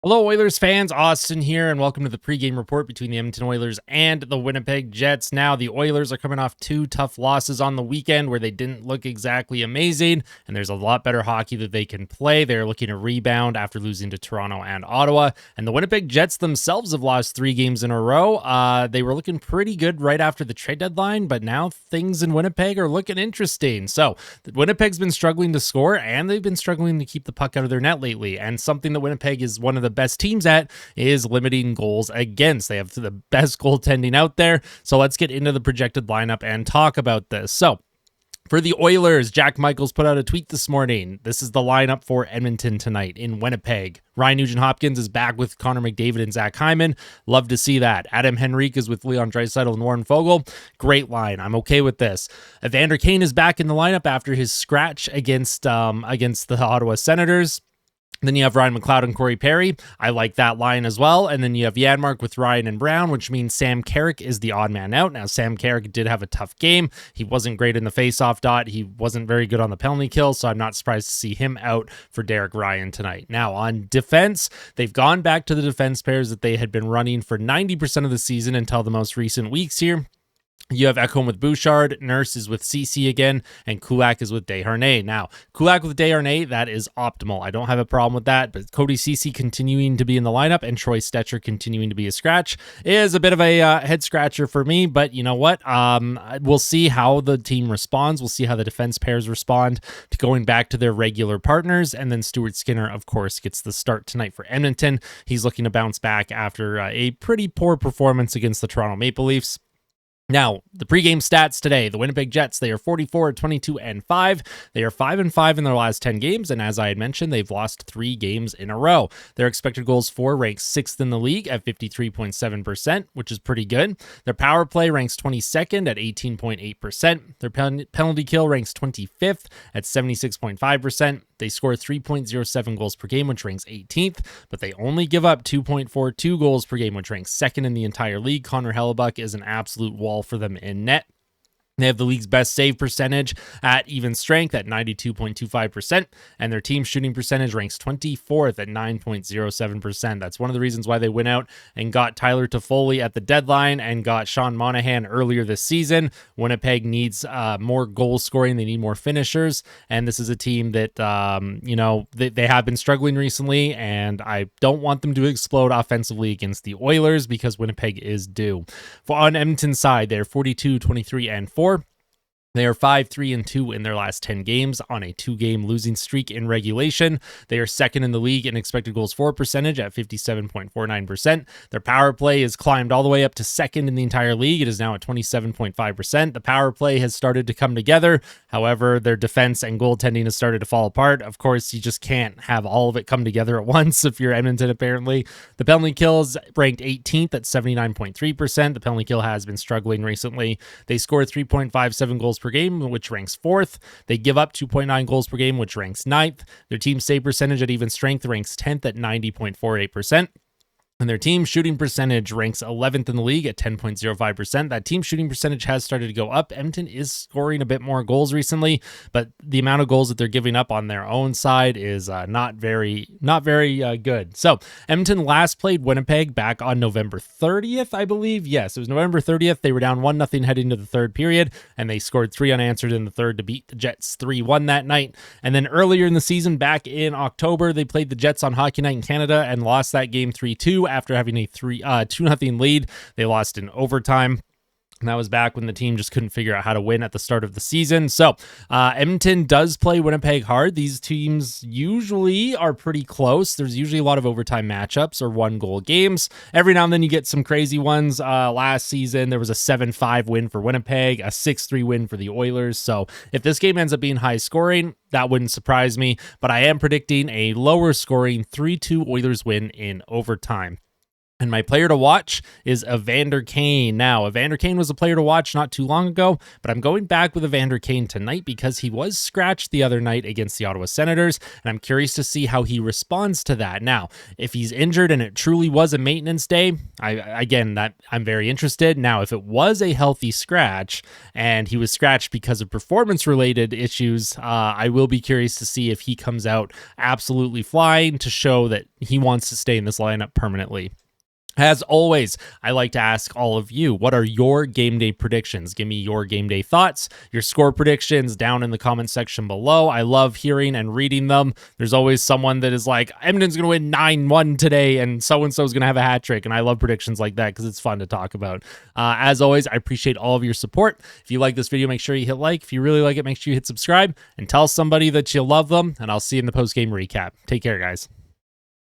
Hello, Oilers fans. Austin here, and welcome to the pregame report between the Edmonton Oilers and the Winnipeg Jets. Now, the Oilers are coming off two tough losses on the weekend where they didn't look exactly amazing, and there's a lot better hockey that they can play. They're looking to rebound after losing to Toronto and Ottawa, and the Winnipeg Jets themselves have lost 3 games in a row. They were looking pretty good right after the trade deadline, but now things in Winnipeg are looking interesting. So, Winnipeg's been struggling to score, and they've been struggling to keep the puck out of their net lately, and something that Winnipeg is one of the best teams at is limiting goals against. They have the best goaltending out there. So let's get into the projected lineup and talk about this. So for the Oilers, Jack Michaels put out a tweet this morning. This is the lineup for Edmonton tonight in Winnipeg. Ryan Nugent-Hopkins is back with Connor McDavid and Zach Hyman. Love to see that. Adam Henrique is with Leon Draisaitl and Warren Foegele. Great line. I'm okay with this. Evander Kane is back in the lineup after his scratch against the Ottawa Senators. Then you have Ryan McLeod and Corey Perry. I like that line as well. And then you have Janmark with Ryan and Brown, which means Sam Carrick is the odd man out. Now, Sam Carrick did have a tough game. He wasn't great in the faceoff dot. He wasn't very good on the penalty kill, so I'm not surprised to see him out for Derek Ryan tonight. Now, on defense, they've gone back to the defense pairs that they had been running for 90% of the season until the most recent weeks here. You have Ekholm with Bouchard, Nurse is with CC again, and Kulak is with Desharnais. Now, Kulak with Desharnais, that is optimal. I don't have a problem with that, but Cody CC continuing to be in the lineup and Troy Stetcher continuing to be a scratch is a bit of a head scratcher for me, but you know what? We'll see how the team responds. We'll see how the defense pairs respond to going back to their regular partners, and then Stuart Skinner, of course, gets the start tonight for Edmonton. He's looking to bounce back after a pretty poor performance against the Toronto Maple Leafs. Now, the pregame stats today, the Winnipeg Jets, they are 44-22-5. They are 5-5 in their last 10 games, and as I had mentioned, they've lost 3 games in a row. Their expected goals for ranks 6th in the league at 53.7%, which is pretty good. Their power play ranks 22nd at 18.8%. Their penalty kill ranks 25th at 76.5%. They score 3.07 goals per game, which ranks 18th, but they only give up 2.42 goals per game, which ranks 2nd in the entire league. Connor Hellebuck is an absolute wall for them in net. They have the league's best save percentage at even strength at 92.25%, and their team shooting percentage ranks 24th at 9.07%. That's one of the reasons why they went out and got Tyler Toffoli at the deadline and got Sean Monahan earlier this season. Winnipeg needs more goal scoring. They need more finishers, and this is a team that, they have been struggling recently, and I don't want them to explode offensively against the Oilers because Winnipeg is due. On Edmonton's side, they're 42-23-4. They are 5-3-2 in their last 10 games on a 2-game losing streak in regulation. They are 2nd in the league in expected goals for percentage at 57.49%. Their power play has climbed all the way up to 2nd in the entire league. It is now at 27.5%. The power play has started to come together. However, their defense and goaltending has started to fall apart. Of course, you just can't have all of it come together at once if you're Edmonton, apparently. The penalty kill is ranked 18th at 79.3%. The penalty kill has been struggling recently. They score 3.57 goals per game, which ranks 4th. They give up 2.9 goals per game, which ranks 9th. Their team save percentage at even strength ranks 10th at 90.48%. And their team shooting percentage ranks 11th in the league at 10.05%. That team shooting percentage has started to go up. Edmonton is scoring a bit more goals recently, but the amount of goals that they're giving up on their own side is not very good. So Edmonton last played Winnipeg back on November 30th, I believe. Yes, it was November 30th. They were down 1-0 heading into the third period, and they scored 3 unanswered in the third to beat the Jets 3-1 that night. And then earlier in the season, back in October, they played the Jets on Hockey Night in Canada and lost that game 3-2. After having a 2-0 lead. They lost in overtime. And that was back when the team just couldn't figure out how to win at the start of the season. So Edmonton does play Winnipeg hard. These teams usually are pretty close. There's usually a lot of overtime matchups or 1-goal games. Every now and then you get some crazy ones. Last season, there was a 7-5 win for Winnipeg, a 6-3 win for the Oilers. So if this game ends up being high scoring, that wouldn't surprise me. But I am predicting a lower scoring 3-2 Oilers win in overtime. And my player to watch is Evander Kane. Now, Evander Kane was a player to watch not too long ago, but I'm going back with Evander Kane tonight because he was scratched the other night against the Ottawa Senators, and I'm curious to see how he responds to that. Now, if he's injured and it truly was a maintenance day, I'm very interested. Now, if it was a healthy scratch and he was scratched because of performance-related issues, I will be curious to see if he comes out absolutely flying to show that he wants to stay in this lineup permanently. As always, I like to ask all of you, what are your game day predictions? Give me your game day thoughts, your score predictions down in the comment section below. I love hearing and reading them. There's always someone that is like, Edmonton's going to win 9-1 today, and so-and-so is going to have a hat trick, and I love predictions like that because it's fun to talk about. As always, I appreciate all of your support. If you like this video, make sure you hit like. If you really like it, make sure you hit subscribe, and tell somebody that you love them, and I'll see you in the post-game recap. Take care, guys.